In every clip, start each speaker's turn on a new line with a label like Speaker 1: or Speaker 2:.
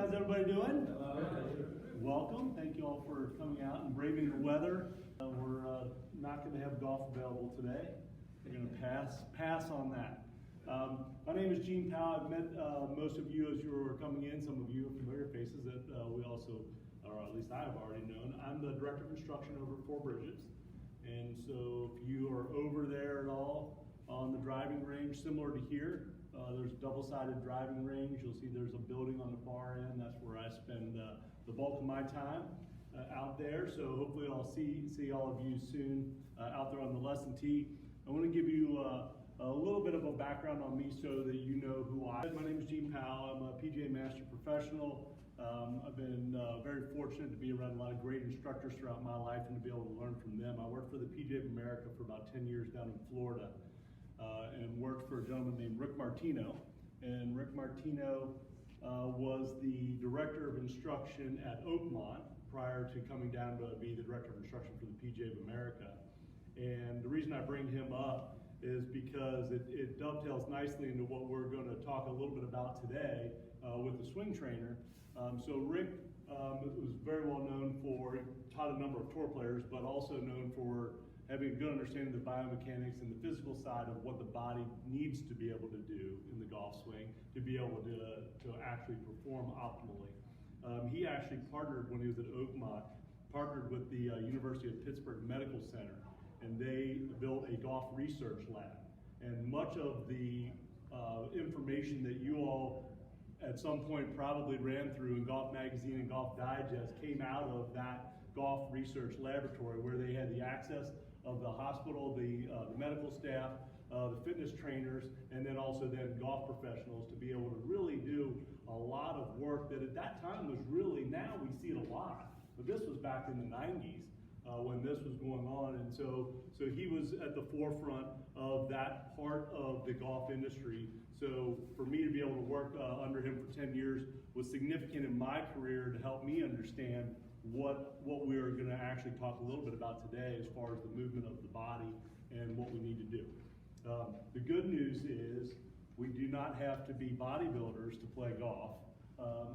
Speaker 1: How's everybody doing?
Speaker 2: Hello.
Speaker 1: Welcome. Thank you all for coming out and braving the weather. We're not going to have golf available today. We're going to pass on that. My name is Gene Powell. I've met most of you as you were coming in. Some of you are familiar faces that we also, or at least I have already known. I'm the Director of Instruction over at Four Bridges. And so if you are over there at all on the driving range, similar to here, there's a double-sided driving range. You'll see there's a building on the far end. That's where I spend the bulk of my time out there. So hopefully I'll see all of you soon out there on the lesson tee. I want to give you a little bit of a background on me so that you know who I am. My name is Gene Powell. I'm a PGA Master Professional. I've been very fortunate to be around a lot of great instructors throughout my life and to be able to learn from them. I worked for the PGA of America for about 10 years down in Florida and worked for a gentleman named Rick Martino. And Rick Martino was the Director of Instruction at Oakmont prior to coming down to be the Director of Instruction for the PGA of America. And the reason I bring him up is because it dovetails nicely into what we're going to talk a little bit about today with the swing trainer. So Rick was very well known for, he taught a number of tour players, but also known for having a good understanding of the biomechanics and the physical side of what the body needs to be able to do in the golf swing to be able to actually perform optimally. He actually partnered, when he was at Oakmont, partnered with the University of Pittsburgh Medical Center, and they built a golf research lab. And much of the information that you all at some point probably ran through in Golf Magazine and Golf Digest came out of that golf research laboratory where they had the access of the hospital, the medical staff, the fitness trainers, and then also then golf professionals to be able to really do a lot of work that at that time was really, now we see it a lot, but this was back in the 90s. When this was going on, and so he was at the forefront of that part of the golf industry. So for me to be able to work under him for 10 years was significant in my career to help me understand what we are going to actually talk a little bit about today as far as the movement of the body and what we need to do. The good news is we do not have to be bodybuilders to play golf.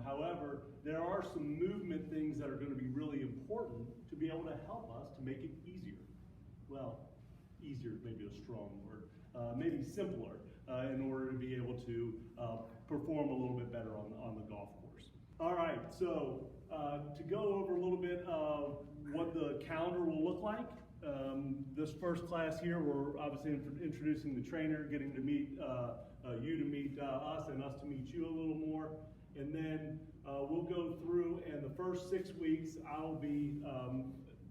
Speaker 1: However, there are some movement things that are going to be really important to be able to help us to make it easier. Well, easier may be a strong word. Maybe simpler in order to be able to perform a little bit better on the golf course. All right, so to go over a little bit of what the calendar will look like. This first class here, we're obviously introducing the trainer, getting to meet you to meet us and us to meet you a little more. And then we'll go through, and the first 6 weeks I'll be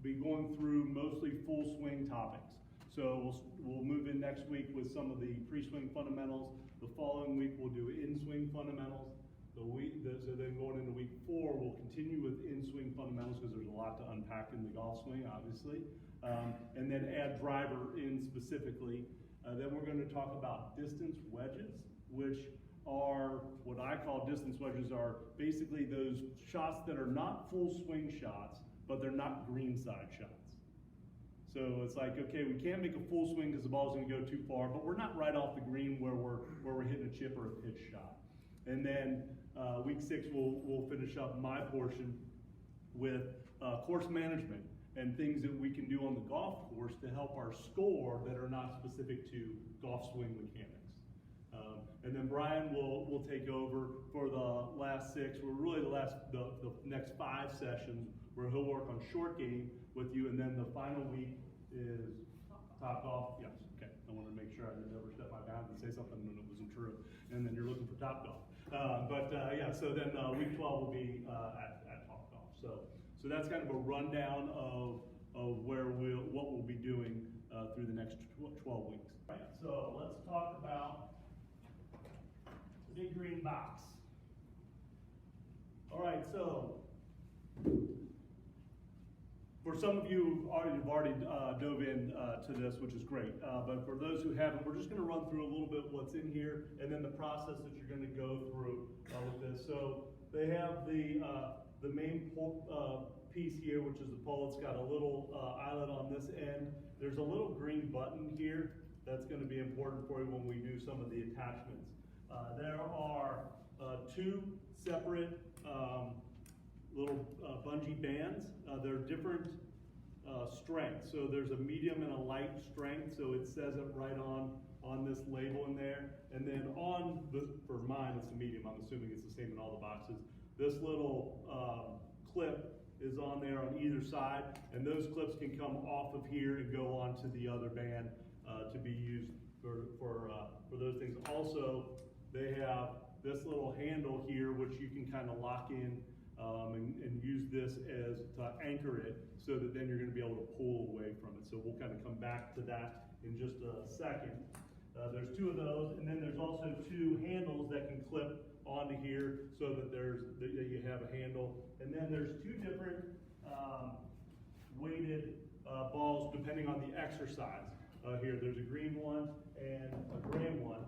Speaker 1: going through mostly full swing topics. So we'll move in next week with some of the pre-swing fundamentals. The following week we'll do in-swing fundamentals. So then going into week 4, we'll continue with in-swing fundamentals because there's a lot to unpack in the golf swing, obviously. And then add driver in specifically. Then we're going to talk about distance wedges, which are what I call distance wedges, are basically those shots that are not full swing shots, but they're not greenside shots. So it's like, okay, we can't make a full swing because the ball's going to go too far, but we're not right off the green where we're hitting a chip or a pitch shot. And then week 6, we'll finish up my portion with course management and things that we can do on the golf course to help our score that are not specific to golf swing mechanics. And then Brian will take over for the last 6. We're really the next 5 sessions where he'll work on short game with you, and then the final week is top golf. Yes, okay. I wanted to make sure I didn't overstep my bounds and say something when it wasn't true. And then you're looking for top golf. Yeah, so then week 12 will be at top golf. So that's kind of a rundown of what we'll be doing through the next 12 weeks. Right, so let's talk about the big green box. All right, so for some of you who've already dove in to this, which is great, but for those who haven't, we're just going to run through a little bit what's in here and then the process that you're going to go through with this. So they have the main piece here, which is the pole. It's got a little eyelet on this end. There's a little green button here that's going to be important for you when we do some of the attachments. There are two separate little bungee bands. They're different strengths. So there's a medium and a light strength, so it says it right on this label in there. And then for mine, it's a medium. I'm assuming it's the same in all the boxes. This little clip is on there on either side, and those clips can come off of here and go onto the other band to be used for those things. Also, they have this little handle here, which you can kind of lock in and use this as to anchor it, so that then you're going to be able to pull away from it. So we'll kind of come back to that in just a second. There's two of those, and then there's also two handles that can clip onto here, so that you have a handle. And then there's two different weighted balls depending on the exercise. Here, there's a green one and a gray one.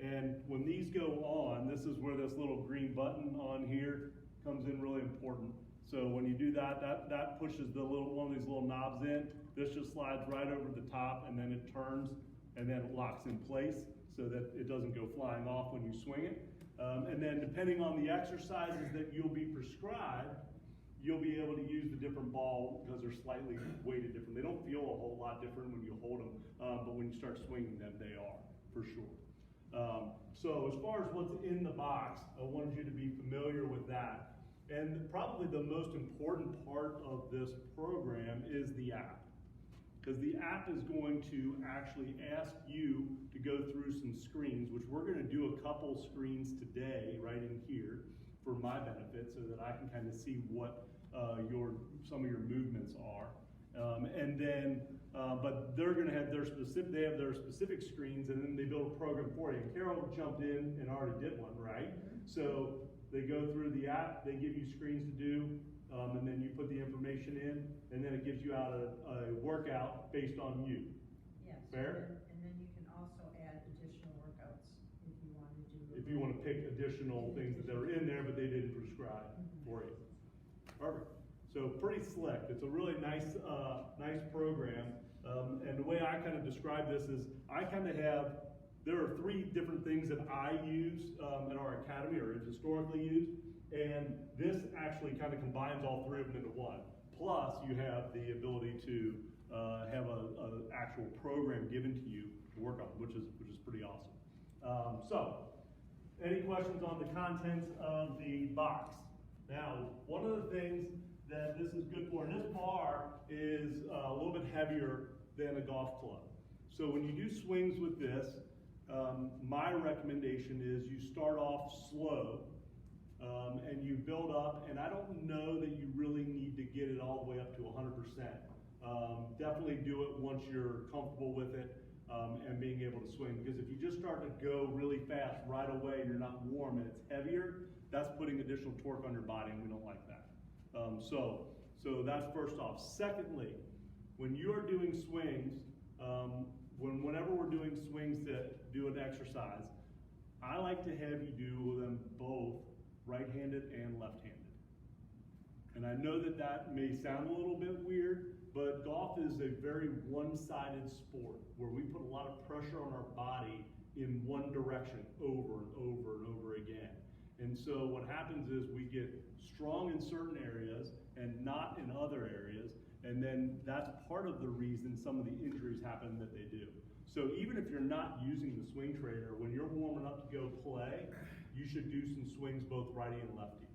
Speaker 1: And when these go on, this is where this little green button on here comes in really important. So when you do that, that pushes one of these little knobs in. This just slides right over the top, and then it turns, and then it locks in place so that it doesn't go flying off when you swing it. And then depending on the exercises that you'll be prescribed, you'll be able to use the different ball because they're slightly weighted different. They don't feel a whole lot different when you hold them, but when you start swinging them, they are, for sure. So as far as what's in the box, I wanted you to be familiar with that. And probably the most important part of this program is the app. Because the app is going to actually ask you to go through some screens, which we're going to do a couple screens today right in here for my benefit, so that I can kind of see what some of your movements are. But they're going to have they have their specific screens, and then they build a program for you. And Carol jumped in and already did one, right? So they go through the app, they give you screens to do, and then you put the information in, and then it gives you out a workout based on you.
Speaker 2: Yes.
Speaker 1: Fair?
Speaker 2: And then you can also add additional workouts if you want to do.
Speaker 1: If you want to pick additional things that are in there, but they didn't prescribe for you. Perfect. So pretty slick. It's a really nice program. And the way I kind of describe this is, there are three different things that I use in our academy, or have historically used, and this actually kind of combines all three of them into one. Plus, you have the ability to have an actual program given to you to work on, which is pretty awesome. So, any questions on the contents of the box? Now, one of the things that this is good for, and this bar is a little bit heavier than a golf club. So when you do swings with this, my recommendation is you start off slow and you build up, and I don't know that you really need to get it all the way up to 100%. Definitely do it once you're comfortable with it and being able to swing, because if you just start to go really fast right away and you're not warm and it's heavier, that's putting additional torque on your body, and we don't like that. So that's first off. Secondly, when you are doing swings, whenever we're doing swings to do an exercise, I like to have you do them both right-handed and left-handed. And I know that may sound a little bit weird, but golf is a very one-sided sport where we put a lot of pressure on our body in one direction over and over and over again. And so what happens is we get strong in certain areas and not in other areas, and then that's part of the reason some of the injuries happen that they do. So even if you're not using the swing trainer, when you're warming up to go play, you should do some swings both righty and lefty.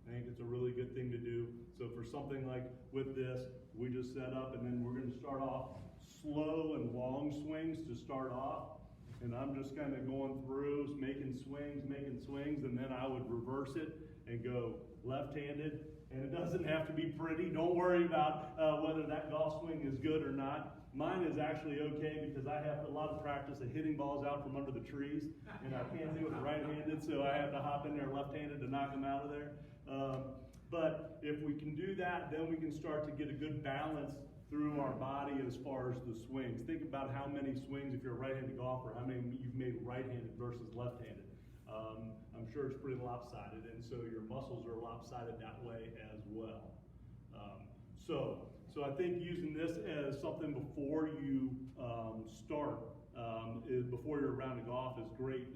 Speaker 1: I think it's a really good thing to do. So for something like with this, we just set up, and then we're going to start off slow and long swings to start off. And I'm just kind of going through, making swings, and then I would reverse it and go left-handed. And it doesn't have to be pretty. Don't worry about whether that golf swing is good or not. Mine is actually okay, because I have a lot of practice at hitting balls out from under the trees, and I can't do it right-handed, so I have to hop in there left-handed to knock them out of there. But if we can do that, then we can start to get a good balance through our body as far as the swings. Think about how many swings, if you're a right-handed golfer, how many you've made right-handed versus left-handed. I'm sure it's pretty lopsided, and so your muscles are lopsided that way as well. So I think using this as something before you start before your round of golf is great.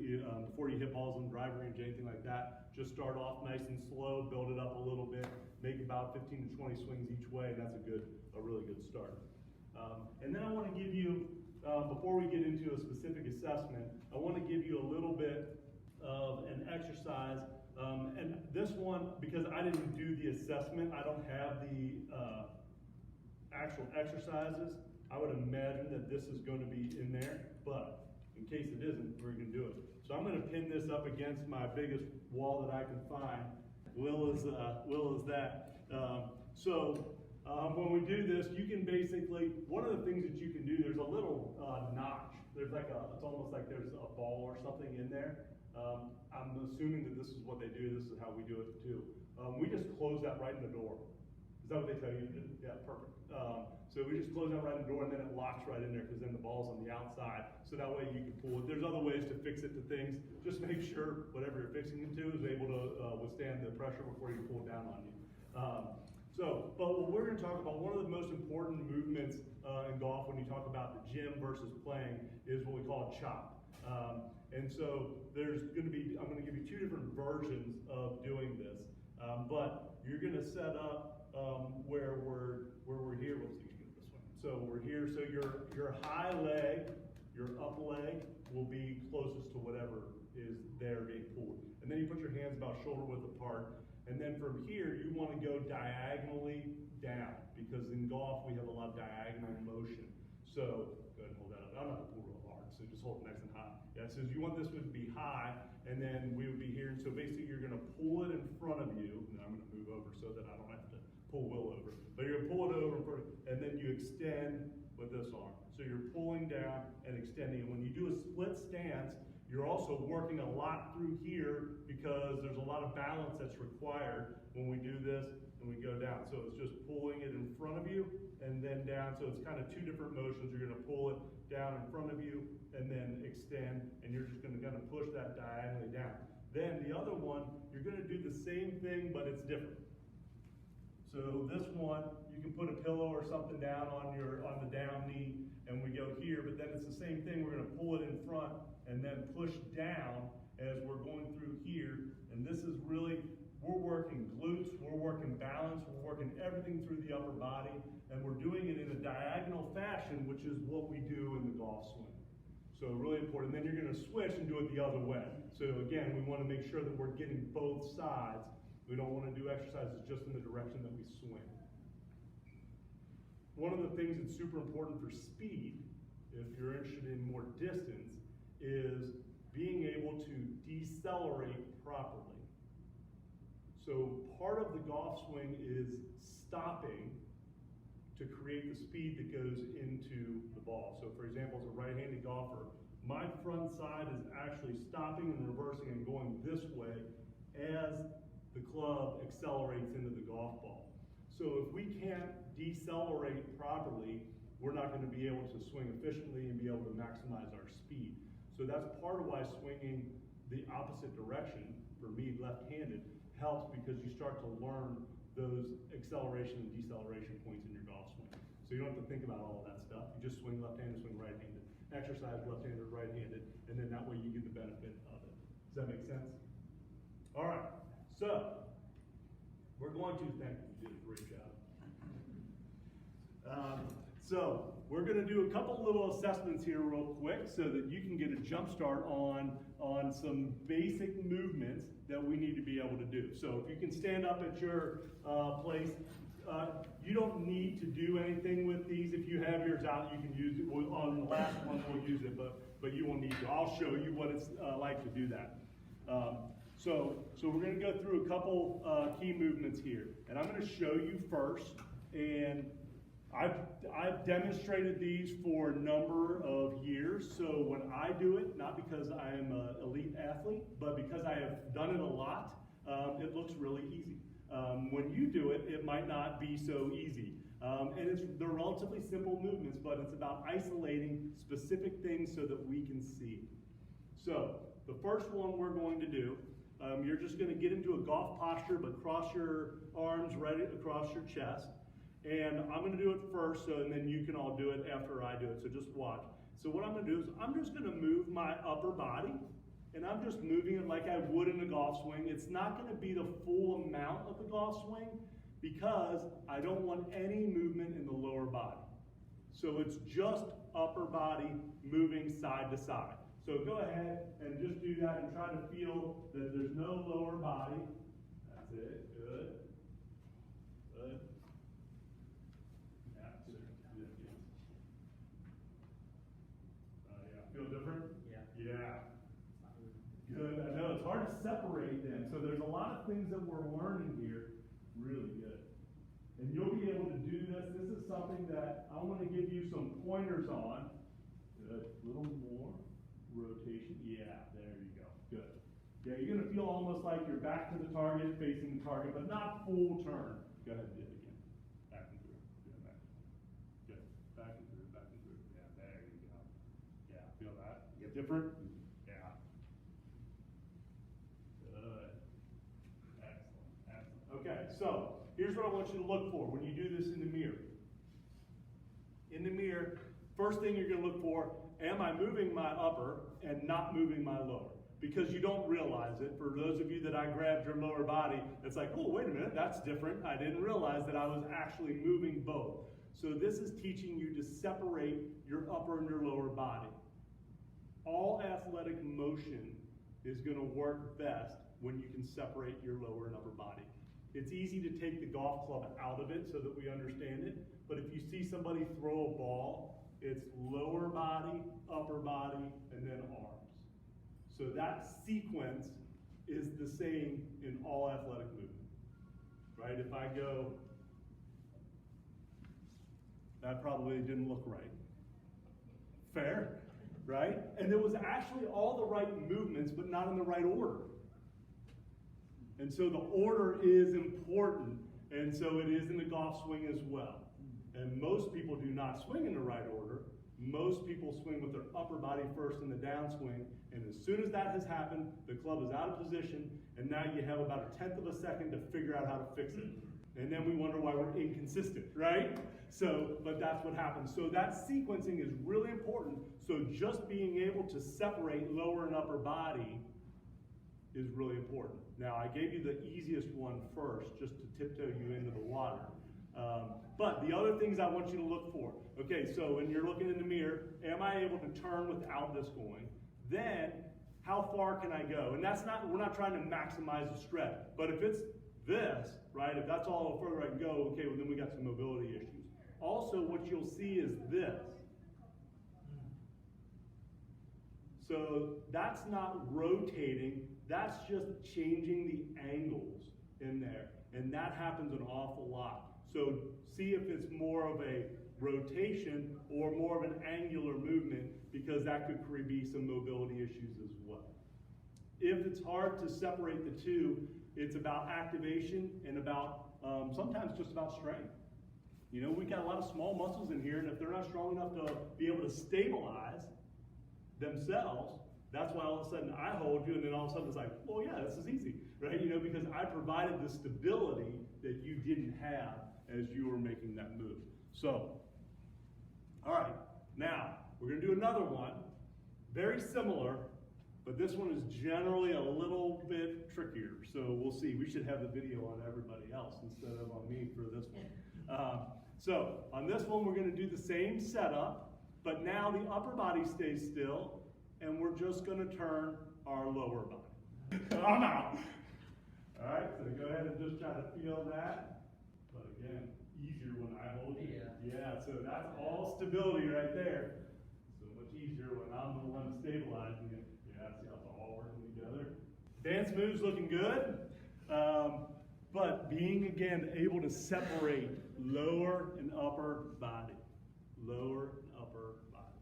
Speaker 1: Before you hit balls in the driving range, anything like that, just start off nice and slow, build it up a little bit, make about 15 to 20 swings each way, and that's a really good start. And then I want to give you, before we get into a specific assessment, I want to give you a little bit of an exercise. And this one, because I didn't do the assessment, I don't have the actual exercises. I would imagine that this is going to be in there, but in case it isn't, we're going to do it. So I'm going to pin this up against my biggest wall that I can find. Will is that. When we do this, you can basically, one of the things that you can do, there's a little notch. There's like it's almost like there's a ball or something in there. I'm assuming that this is what they do. This is how we do it too. We just close that right in the door. Is that what they tell you to do? Yeah, perfect. So we just close that right in the door, and then it locks right in there because then the ball's on the outside. So that way you can pull it. There's other ways to fix it to things. Just make sure whatever you're fixing it to is able to withstand the pressure before you pull it down on you. But what we're going to talk about, one of the most important movements in golf when you talk about the gym versus playing is what we call a chop. And so there's going to be, I'm going to give you two different versions of doing this. But you're going to set up where we're here. Let's see if we can get this one. So we're here. So your high leg, your up leg will be closest to whatever is there being pulled. And then you put your hands about shoulder width apart. And then from here, you want to go diagonally down, because in golf we have a lot of diagonal motion. So go ahead and hold that up. I'm not going to pull real hard, so just hold it nice and high. Yeah, so you want this one to be high, and then we would be here. And so basically you're going to pull it in front of you. And I'm going to move over so that I don't have to pull Will over. But you're going to pull it over in front of you, and then you extend with this arm. So you're pulling down and extending. And when you do a split stance, you're also working a lot through here because there's a lot of balance that's required when we do this and we go down. So it's just pulling it in front of you and then down. So it's kind of two different motions. You're going to pull it down in front of you and then extend, and you're just going to kind of push that diagonally down. Then the other one, you're going to do the same thing, but it's different. So this one, you can put a pillow or something down on the down knee, and we go here, but then it's the same thing. We're going to pull it in front and then push down as we're going through here. And this is really, we're working glutes, we're working balance, we're working everything through the upper body, and we're doing it in a diagonal fashion, which is what we do in the golf swing. So really important. And then you're going to switch and do it the other way. So again, we want to make sure that we're getting both sides. We don't want to do exercises just in the direction that we swing. One of the things that's super important for speed, if you're interested in more distance, is being able to decelerate properly. So part of the golf swing is stopping to create the speed that goes into the ball. So for example, as a right-handed golfer, my front side is actually stopping and reversing and going this way as the club accelerates into the golf ball. So if we can't decelerate properly, we're not going to be able to swing efficiently and be able to maximize our speed. So that's part of why swinging the opposite direction, for me left-handed, helps, because you start to learn those acceleration and deceleration points in your golf swing. So you don't have to think about all of that stuff. You just swing left-handed, swing right-handed, exercise left-handed, right-handed, and then that way you get the benefit of it. Does that make sense? All right, so we're going to, thank you, you did a great job. So we're going to do a couple little assessments here real quick so that you can get a jump start on some basic movements that we need to be able to do. So if you can stand up at your place, you don't need to do anything with these. If you have yours out, you can use it. On the last one, we'll use it, but you won't need to. I'll show you what it's like to do that. So we're going to go through a couple key movements here. And I'm going to show you first. And I've demonstrated these for a number of years. So when I do it, not because I am an elite athlete, but because I have done it a lot, it looks really easy. When you do it, it might not be so easy. And they're relatively simple movements, but it's about isolating specific things so that we can see. So the first one we're going to do, you're just going to get into a golf posture, but cross your arms right across your chest. And I'm going to do it first, and then you can all do it after I do it. So just watch. So what I'm gonna do is I'm just gonna move my upper body, and I'm just moving it like I would in a golf swing. It's not gonna be the full amount of the golf swing because I don't want any movement in the lower body. So it's just upper body moving side to side. So go ahead and just do that and try to feel that there's no lower body. That's it, good. Good. Yeah, good. Yeah, feel different?
Speaker 3: Yeah.
Speaker 1: Yeah. Good, I know, it's hard to separate them. So there's a lot of things that we're learning here. Really good. And you'll be able to do this. This is something that I want to give you some pointers on. Good, a little more rotation. Yeah, there you go, good. Yeah, you're gonna feel almost like you're back to the target, facing the target, but not full turn. Go ahead, do it again. Back and through, yeah, back. Good, back and through, back and through. Yeah, there you go. Yeah, feel that? Get different? Yeah. Good. Excellent, excellent. Okay, so here's what I want you to look for when you do this in the mirror. In the mirror, first thing you're going to look for, am I moving my upper and not moving my lower? Because you don't realize it. For those of you that I grabbed your lower body, it's like, oh, wait a minute, that's different. I didn't realize that I was actually moving both. So this is teaching you to separate your upper and your lower body. All athletic motion is going to work best when you can separate your lower and upper body. It's easy to take the golf club out of it so that we understand it, but if you see somebody throw a ball, it's lower body, upper body, and then arms. So that sequence is the same in all athletic movement, right? If I go, that probably didn't look right. Fair, right? And it was actually all the right movements, but not in the right order. And so the order is important, and so it is in the golf swing as well. And most people do not swing in the right order. Most people swing with their upper body first in the downswing, and as soon as that has happened, the club is out of position, and now you have about 1/10 of a second to figure out how to fix it. And then we wonder why we're inconsistent, right? So, but that's what happens. So that sequencing is really important. So just being able to separate lower and upper body is really important. Now, I gave you the easiest one first, just to tiptoe you into the water. But the other things I want you to look for. Okay, so when you're looking in the mirror, am I able to turn without this going? Then, how far can I go? And that's not, we're not trying to maximize the stretch. But if it's this, right, if that's all the further I can go, okay, well then we got some mobility issues. Also, what you'll see is this. So that's not rotating, that's just changing the angles in there. And that happens an awful lot. So see if it's more of a rotation or more of an angular movement, because that could be some mobility issues as well. If it's hard to separate the two, it's about activation and about sometimes just about strength. You know, we got a lot of small muscles in here, and if they're not strong enough to be able to stabilize themselves, that's why all of a sudden I hold you, and then all of a sudden it's like, well, yeah, this is easy, right? You know, because I provided the stability that you didn't have as you were making that move. So, all right, now we're going to do another one, very similar, but this one is generally a little bit trickier. So we'll see. We should have the video on everybody else instead of on me for this one. So on this one, we're going to do the same setup, but now the upper body stays still, and we're just going to turn our lower body. I'm out. All right, so go ahead and just try to feel that. But again, easier when I hold you. Yeah, so that's all stability right there. So much easier when I'm the one stabilizing it. Yeah, see how it's all working together. Dance moves looking good. But being, again, able to separate lower and upper body. Lower and upper body.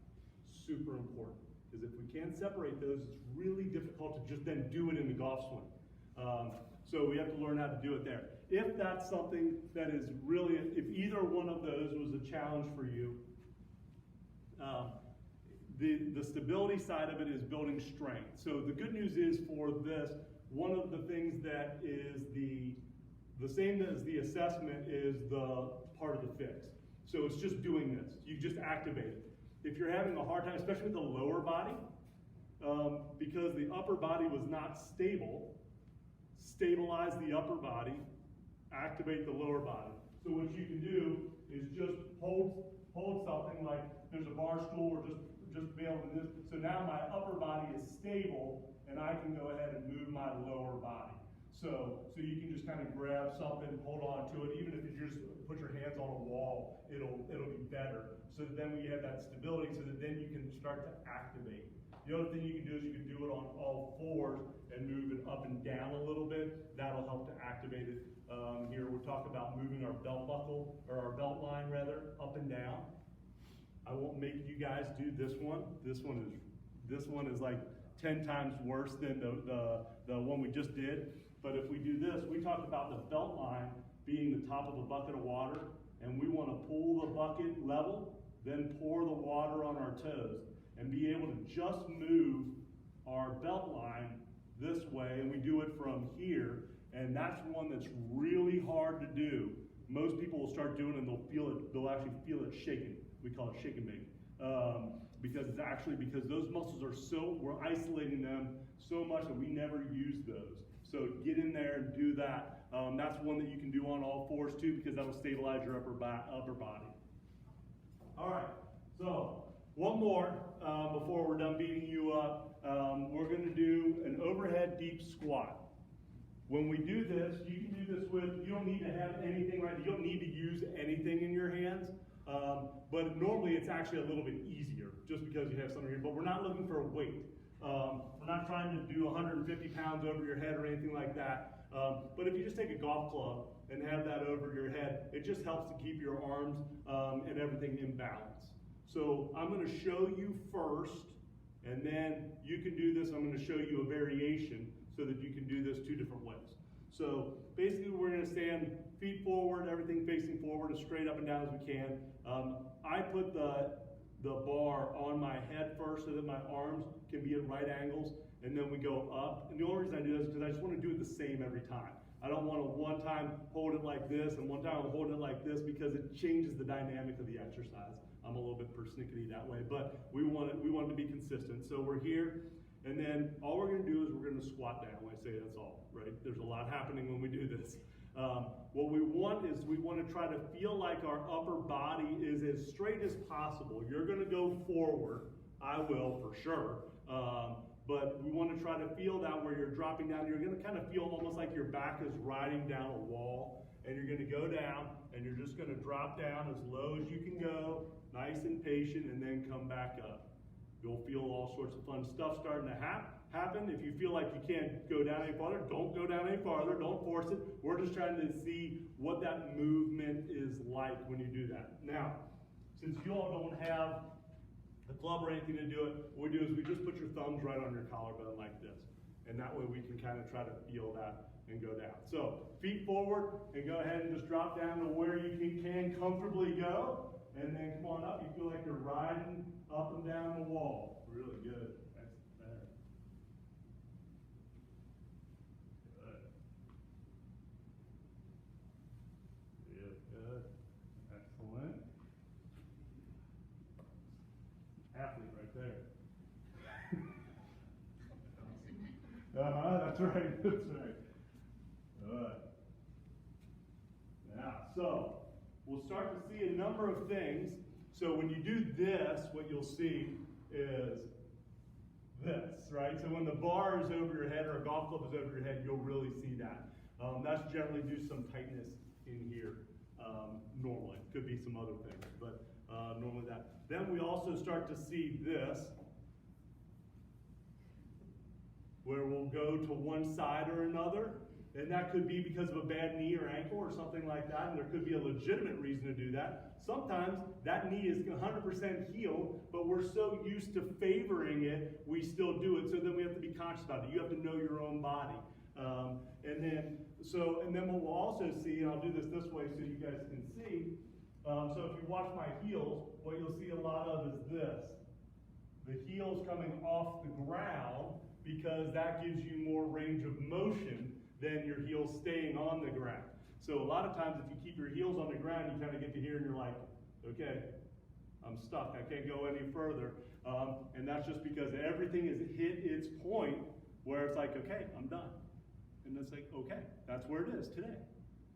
Speaker 1: Super important. Because if we can't separate those, it's really difficult to just then do it in the golf swing. So we have to learn how to do it there. If that's something that is really, if either one of those was a challenge for you, the stability side of it is building strength. So the good news is for this, one of the things that is the same as the assessment is the part of the fix. So it's just doing this. You just activate it. if you're having a hard time, especially with the lower body, because the upper body was not stable, stabilize the upper body, activate the lower body. So what you can do is just hold something like there's a bar stool or just be able to do this. So now my upper body is stable and I can go ahead and move my lower body. So you can just kind of grab something, hold on to it. Even if you just put your hands on a wall, it'll be better. So that then we have that stability so that then you can start to activate. The other thing you can do is you can do it on all fours and move it up and down a little bit. That'll help to activate it. Here we're talking about moving our belt buckle, or our belt line rather, up and down. I won't make you guys do this one. This one is like 10 times worse than the one we just did. But if we do this, we talked about the belt line being the top of a bucket of water, and we want to pull the bucket level, then pour the water on our toes, and be able to just move our belt line this way, and we do it from here, and that's one that's really hard to do. Most people will start doing it and they'll actually feel it shaking. We call it shake and bake. Because those muscles we're isolating them so much that we never use those. So get in there and do that. That's one that you can do on all fours too, because that'll stabilize your upper body. All right, so one more before we're done beating you up. We're going to do an overhead deep squat. When we do this, you can do this you don't need to have anything, right? You don't need to use anything in your hands. But normally it's actually a little bit easier just because you have something here. But we're not looking for a weight. We're not trying to do 150 pounds over your head or anything like that. But if you just take a golf club and have that over your head, it just helps to keep your arms and everything in balance. So I'm going to show you first, and then you can do this. I'm going to show you a variation so that you can do this two different ways. So basically we're going to stand feet forward, everything facing forward as straight up and down as we can. I put the bar on my head first so that my arms can be at right angles, and then we go up. And the only reason I do this is because I just want to do it the same every time. I don't want to one time hold it like this and one time I'm holding it like this, because it changes the dynamic of the exercise. I'm a little bit persnickety that way, but we want it to be consistent. So we're here, and then all we're going to do is we're going to squat down. When I say that's all, right? There's a lot happening when we do this. What we want is we want to try to feel like our upper body is as straight as possible. You're going to go forward. I will for sure. But we want to try to feel that where you're dropping down. You're going to kind of feel almost like your back is riding down a wall. And you're going to go down, and you're just going to drop down as low as you can go, nice and patient, and then come back up. You'll feel all sorts of fun stuff starting to happen. If you feel like you can't go down any farther, don't go down any farther. Don't force it. We're just trying to see what that movement is like when you do that. Now, since you all don't have a club or anything to do it, what we do is we just put your thumbs right on your collarbone like this. And that way we can kind of try to feel that and go down. So feet forward, and go ahead and just drop down to where you can comfortably go. And then come on up. You feel like you're riding up and down the wall. Really good. That's better. Good. Really good. Excellent. Athlete right there. That's right. That's right. Good. Now, so we'll start to see a number of things. So when you do this, what you'll see is this, right? So when the bar is over your head or a golf club is over your head, you'll really see that. That's generally due to some tightness in here. Normally, could be some other things, but normally that. Then we also start to see this, where we'll go to one side or another. And that could be because of a bad knee or ankle or something like that, and there could be a legitimate reason to do that. Sometimes that knee is 100% healed, but we're so used to favoring it, we still do it. So then we have to be conscious about it. You have to know your own body. And then what we'll also see, and I'll do this way so you guys can see. So if you watch my heels, what you'll see a lot of is this. The heels coming off the ground, because that gives you more range of motion than your heels staying on the ground. So a lot of times if you keep your heels on the ground, you kind of get to here and you're like, okay, I'm stuck, I can't go any further. And that's just because everything has hit its point where it's like, okay, I'm done. And it's like, okay, that's where it is today.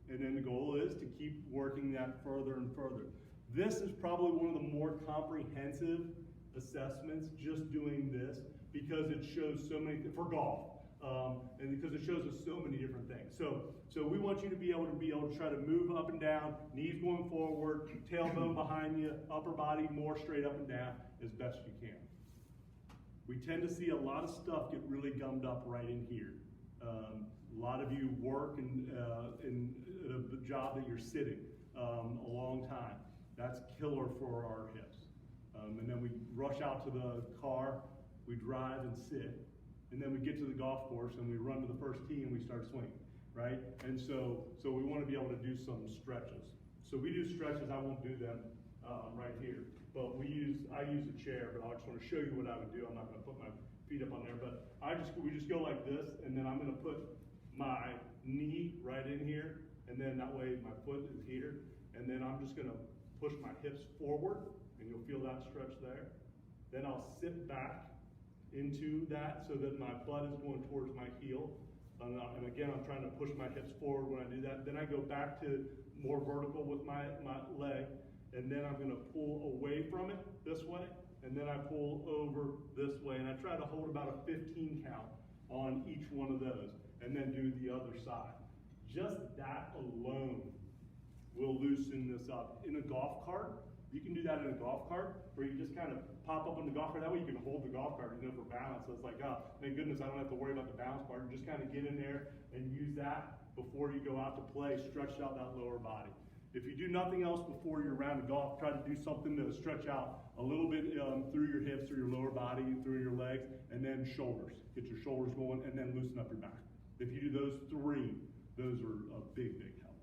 Speaker 1: And then the goal is to keep working that further and further. This is probably one of the more comprehensive assessments, just doing this, because it shows so many, for golf, and because it shows us so many different things. So we want you to be able to try to move up and down, knees going forward, tailbone behind you, upper body more straight up and down as best you can. We tend to see a lot of stuff get really gummed up right in here. A lot of you work in a job that you're sitting a long time. That's killer for our hips. And then we rush out to the car, we drive and sit, and then we get to the golf course and we run to the first tee and we start swinging, right? And so we want to be able to do some stretches. So we do stretches. I won't do them right here, but I use a chair. But I just want to show you what I would do. I'm not going to put my feet up on there, but we just go like this, and then I'm going to put my knee right in here, and then that way my foot is here, and then I'm just going to push my hips forward, and you'll feel that stretch there. Then I'll sit back into that so that my butt is going towards my heel. And again, I'm trying to push my hips forward when I do that. Then I go back to more vertical with my leg, and then I'm going to pull away from it this way, and then I pull over this way, and I try to hold about a 15 count on each one of those, and then do the other side. Just that alone will loosen this up. In a golf cart, you can do that in a golf cart, where you just kind of pop up on the golf cart. That way you can hold the golf cart, for balance. So it's like, oh, thank goodness I don't have to worry about the balance part. You just kind of get in there and use that before you go out to play, stretch out that lower body. If you do nothing else before your round of golf, try to do something to stretch out a little bit through your hips, through your lower body, through your legs, and then shoulders. Get your shoulders going, and then loosen up your back. If you do those three, those are a big, big help.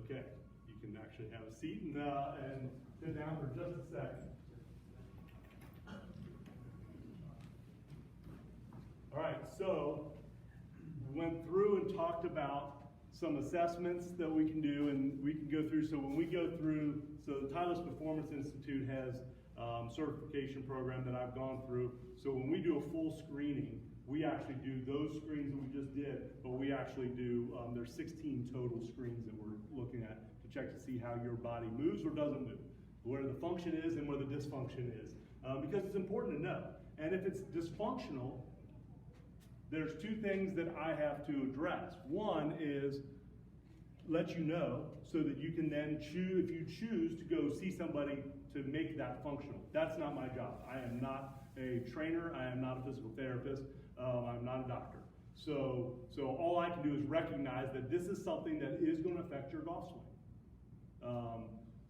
Speaker 1: Okay, you can actually have a seat and sit down for just a second. All right, so we went through and talked about some assessments that we can do, and we can go through. So when we go through, so the Titleist Performance Institute has certification program that I've gone through. So when we do a full screening, we actually do those screens that we just did, but we actually do, there's 16 total screens that we're looking at to check to see how your body moves or doesn't move, where the function is and where the dysfunction is, because it's important to know. And if it's dysfunctional, there's two things that I have to address. One is let you know so that you can then choose, if you choose to go see somebody to make that functional. That's not my job. I am not a trainer. I am not a physical therapist. I'm not a doctor. So all I can do is recognize that this is something that is going to affect your golf swing.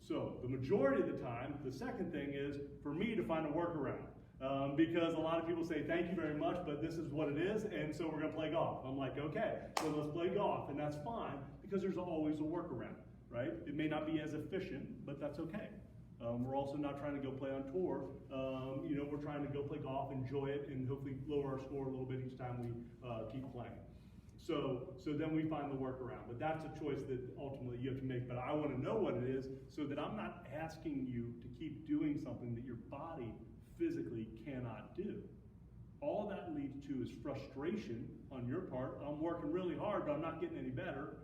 Speaker 1: So the majority of the time, the second thing is for me to find a workaround. Because a lot of people say, thank you very much, but this is what it is, and so we're going to play golf. I'm like, okay, so let's play golf, and that's fine, because there's always a workaround, right? It may not be as efficient, but that's okay. We're also not trying to go play on tour. We're trying to go play golf, enjoy it, and hopefully lower our score a little bit each time we keep playing. So then we find the workaround, but that's a choice that ultimately you have to make. But I want to know what it is so that I'm not asking you to keep doing something that your body physically cannot do. All that leads to is frustration on your part. I'm working really hard, but I'm not getting any better,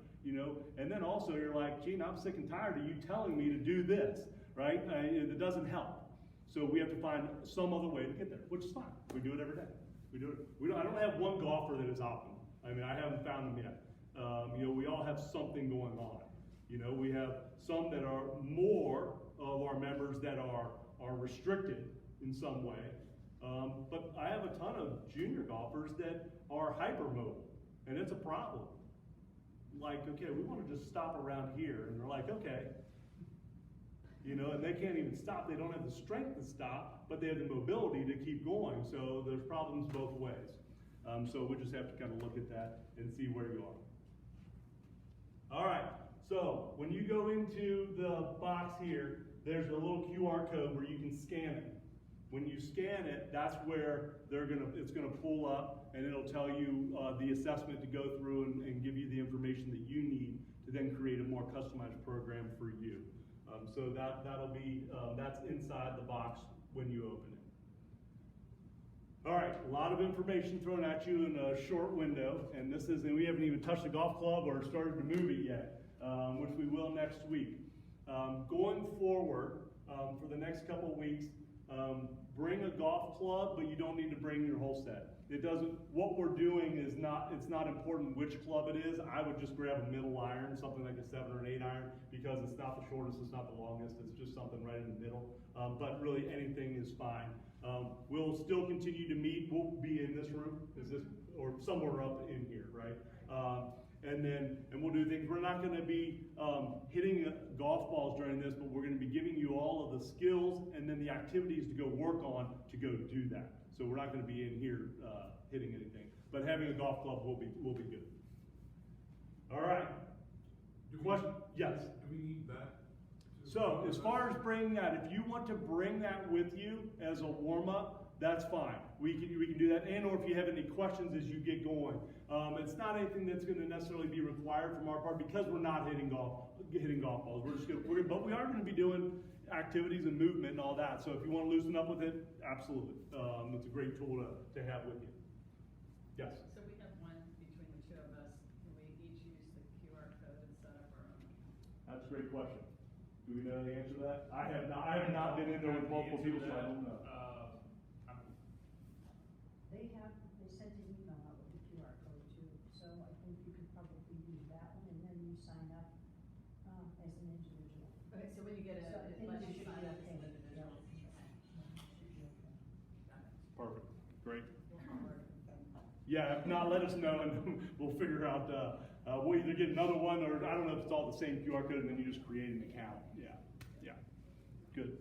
Speaker 1: And then also you're like, Gene, I'm sick and tired of you telling me to do this, right? It doesn't help. So we have to find some other way to get there, which is fine. We do it every day. I don't have one golfer that is optimal. I haven't found them yet. We all have something going on. We have some that are more of our members that are restricted in some way. But I have a ton of junior golfers that are hypermobile, and it's a problem. Like, okay, we want to just stop around here, and they're like, okay. And they can't even stop. They don't have the strength to stop, but they have the mobility to keep going. So there's problems both ways. So we just have to kind of look at that and see where you are. All right, so when you go into the box here, there's a little QR code where you can scan it. When you scan it, that's where it's gonna pull up, and it'll tell you the assessment to go through and give you the information that you need to then create a more customized program for you. So that'll be, that's inside the box when you open it. All right, a lot of information thrown at you in a short window, and we haven't even touched the golf club or started to move it yet, which we will next week. Going forward, for the next couple of weeks, bring a golf club, but you don't need to bring your whole set. What we're doing is it's not important which club it is. I would just grab a middle iron, something like a 7 or an 8 iron, because it's not the shortest, it's not the longest, it's just something right in the middle. But really anything is fine. We'll still continue to meet. We'll be in this room, or somewhere up in here, right? And we'll do things. We're not going to be hitting golf balls during this, but we're going to be giving you all of the skills and then the activities to go work on to go do that. So we're not going to be in here hitting anything, but having a golf club will be good. All right. Question? Yes.
Speaker 3: Do we need that?
Speaker 1: So as far as bringing that, if you want to bring that with you as a warm-up, that's fine. We can do that. And or if you have any questions as you get going. It's not anything that's going to necessarily be required from our part because we're not hitting golf balls. But we are going to be doing activities and movement and all that. So if you want to loosen up with it, absolutely. It's a great tool to have with you. Yes?
Speaker 4: So we have one between the two of us. Can we each use the QR code and set up our own?
Speaker 1: That's a great question. Do we know the answer to that? I have not been in there with multiple people, so I don't know.
Speaker 2: They sent an email out with the QR code too, so I think you could probably use that one and then you sign up as an individual.
Speaker 4: Okay, so when you get
Speaker 2: So I
Speaker 4: it
Speaker 2: think
Speaker 4: lets
Speaker 2: you
Speaker 4: you
Speaker 2: should
Speaker 4: sign
Speaker 2: be
Speaker 4: up as
Speaker 2: okay.
Speaker 4: an individual.
Speaker 2: Should be okay.
Speaker 4: Got it.
Speaker 1: Perfect. Great.
Speaker 2: Or-
Speaker 1: Yeah, if not, let us know and we'll figure out, we'll either get another one or I don't know if it's all the same QR code and then you just create an account. Yeah. Good.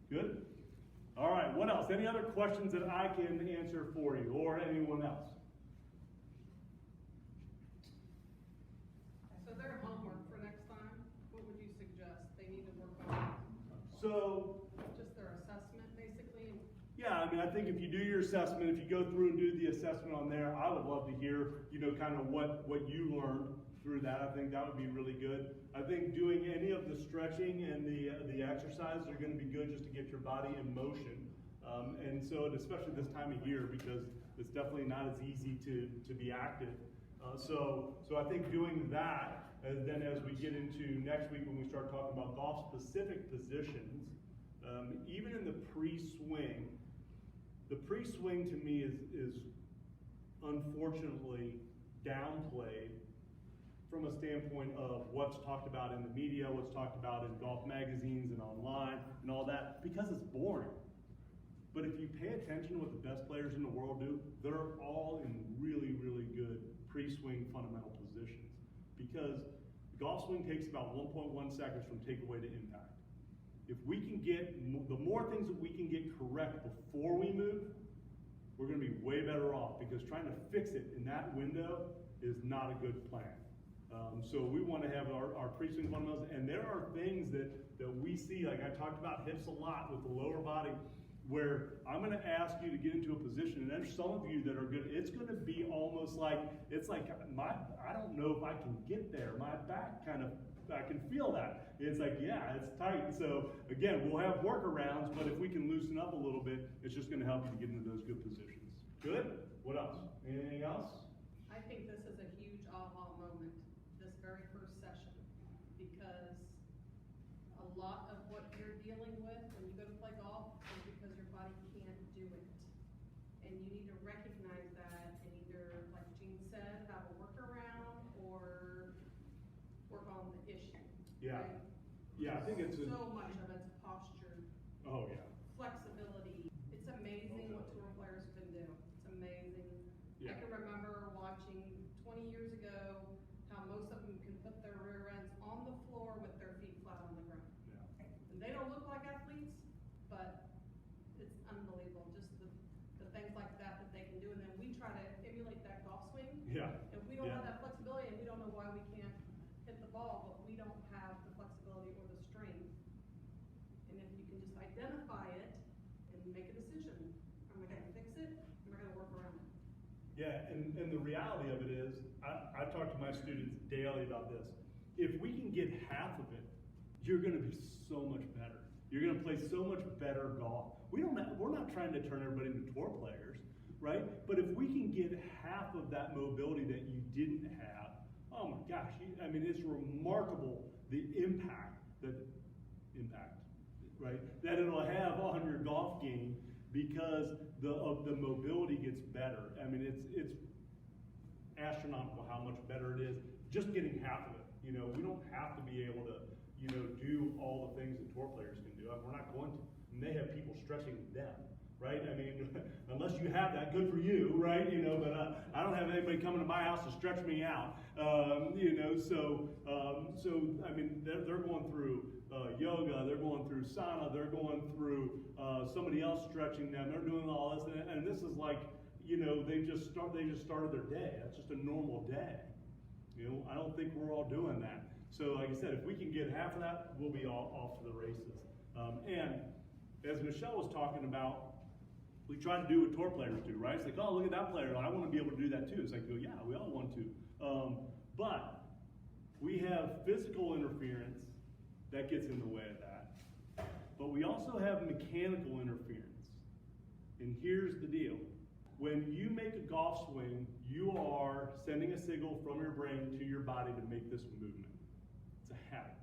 Speaker 1: Good? All right, what else? Any other questions that I can answer for you or anyone else?
Speaker 5: So their homework for next time, what would you suggest they need to work on?
Speaker 1: So,
Speaker 5: Just their assessment, basically?
Speaker 1: yeah, I mean, I think if you do your assessment, if you go through and do the assessment on there, I would love to hear, kind of what you learned through that. I think that would be really good. I think doing any of the stretching and the exercises are going to be good just to get your body in motion. And so, especially this time of year, because it's definitely not as easy to be active. So I think doing that, and then as we get into next week when we start talking about golf-specific positions, even in the pre-swing, the pre-swing to me is unfortunately downplayed from a standpoint of what's talked about in the media, what's talked about in golf magazines and online and all that, because it's boring. But if you pay attention to what the best players in the world do, they're all in really, really good pre-swing fundamental positions. Because the golf swing takes about 1.1 seconds from takeaway to impact. If we can get, the more things that we can get correct before we move, we're going to be way better off, because trying to fix it in that window is not a good plan. So we want to have our pre-swing fundamentals, and there are things that we see, like I talked about hips a lot with the lower body, where I'm going to ask you to get into a position, and there's some of you that are good. It's going to be almost like, I don't know if I can get there. My back I can feel that. It's like, yeah, it's tight. So again, we'll have workarounds, but if we can loosen up a little bit, it's just going to help you to get into those good positions. Good? What else? Anything else?
Speaker 5: I think this is a huge aha moment, this very first session, because a lot of what you're dealing with when you go to play golf is because your body can't do it. And you need to recognize that and either, like Gene said, have a workaround or work on the issue.
Speaker 1: Yeah.
Speaker 5: Right?
Speaker 1: Yeah, I think it's
Speaker 5: so much of it's posture,
Speaker 1: oh yeah.
Speaker 5: flexibility. It's amazing what tour players can do. It's amazing.
Speaker 1: Yeah.
Speaker 5: I can remember watching 20 years ago how most of them can put their rear ends on the floor with their feet flat on the ground.
Speaker 1: Yeah.
Speaker 5: And they don't look like athletes, but it's unbelievable, just the things like that they can do. And then we try to emulate that golf swing.
Speaker 1: Yeah.
Speaker 5: If we don't
Speaker 1: Yeah.
Speaker 5: have that flexibility, and we don't know why we can't hit the ball, but we don't have the flexibility or the strength. And if you can just identify it and make a decision, am I gonna fix it? Am I gonna work around it?
Speaker 1: Yeah, and the reality of it is, I talk to my students daily about this. If we can get half of it, you're gonna be so much better. You're gonna play so much better golf. We're not trying to turn everybody into tour players, right? But if we can get half of that mobility that you didn't have, oh my gosh, it's remarkable the impact, right, that it'll have on your golf game because the mobility gets better. I mean, it's astronomical how much better it is just getting half of it. You know, we don't have to be able to, do all the things that tour players can do. We're not going to. And they have people stretching them, right? I mean, unless you have that, good for you, right? But I don't have anybody coming to my house to stretch me out. They're going through yoga, they're going through sauna, they're going through somebody else stretching them. They're doing all this, and this is like, they just started their day. That's just a normal day. I don't think we're all doing that. So like I said, if we can get half of that, we'll be all off to the races. And as Michelle was talking about, we try to do what tour players do, right? It's like, oh, look at that player. I want to be able to do that too. It's like, well, yeah, we all want to. But we have physical interference that gets in the way of that. But we also have mechanical interference. And here's the deal. When you make a golf swing, you are sending a signal from your brain to your body to make this movement. It's a habit.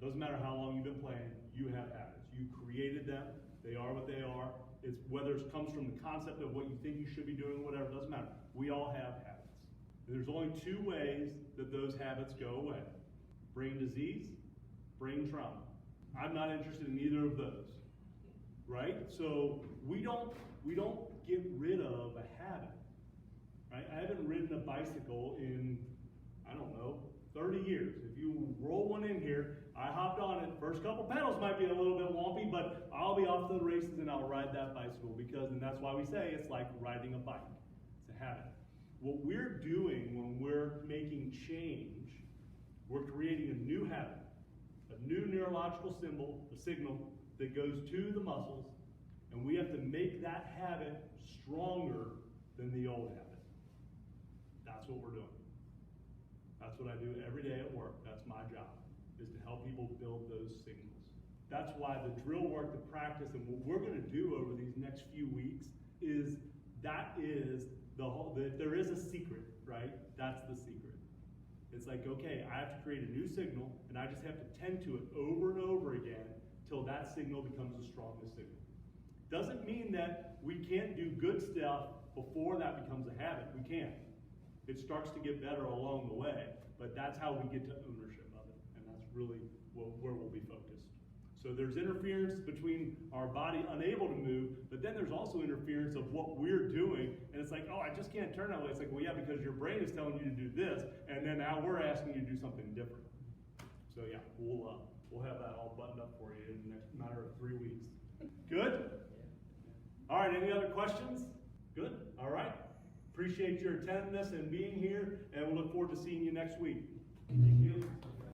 Speaker 1: Doesn't matter how long you've been playing, you have habits. You created them. They are what they are. It's whether it comes from the concept of what you think you should be doing, whatever, doesn't matter. We all have habits. And there's only two ways that those habits go away. Brain disease, brain trauma. I'm not interested in either of those, right? So we don't get rid of a habit, right? I haven't ridden a bicycle in, 30 years. If you roll one in here, I hopped on it. First couple pedals might be a little bit wonky, but I'll be off to the races and I'll ride that bicycle and that's why we say it's like riding a bike. It's a habit. What we're doing when we're making change, we're creating a new habit, a new neurological signal that goes to the muscles, and we have to make that habit stronger than the old habit. That's what we're doing. That's what I do every day at work. That's my job, is to help people build those signals. That's why the drill work, the practice, and what we're going to do over these next few weeks is there is a secret, right? That's the secret. It's like, okay, I have to create a new signal, and I just have to tend to it over and over again till that signal becomes the strongest signal. Doesn't mean that we can't do good stuff before that becomes a habit. We can. It starts to get better along the way, but that's how we get to ownership of it, and that's really where we'll be focused. So there's interference between our body unable to move, but then there's also interference of what we're doing, and it's like, oh, I just can't turn that way. It's like, well, yeah, because your brain is telling you to do this, and then now we're asking you to do something different. So yeah, we'll have that all buttoned up for you in the next matter of 3 weeks. Good? All right, any other questions? Good? All right. Appreciate your attendance and being here, and we'll look forward to seeing you next week. Thank you.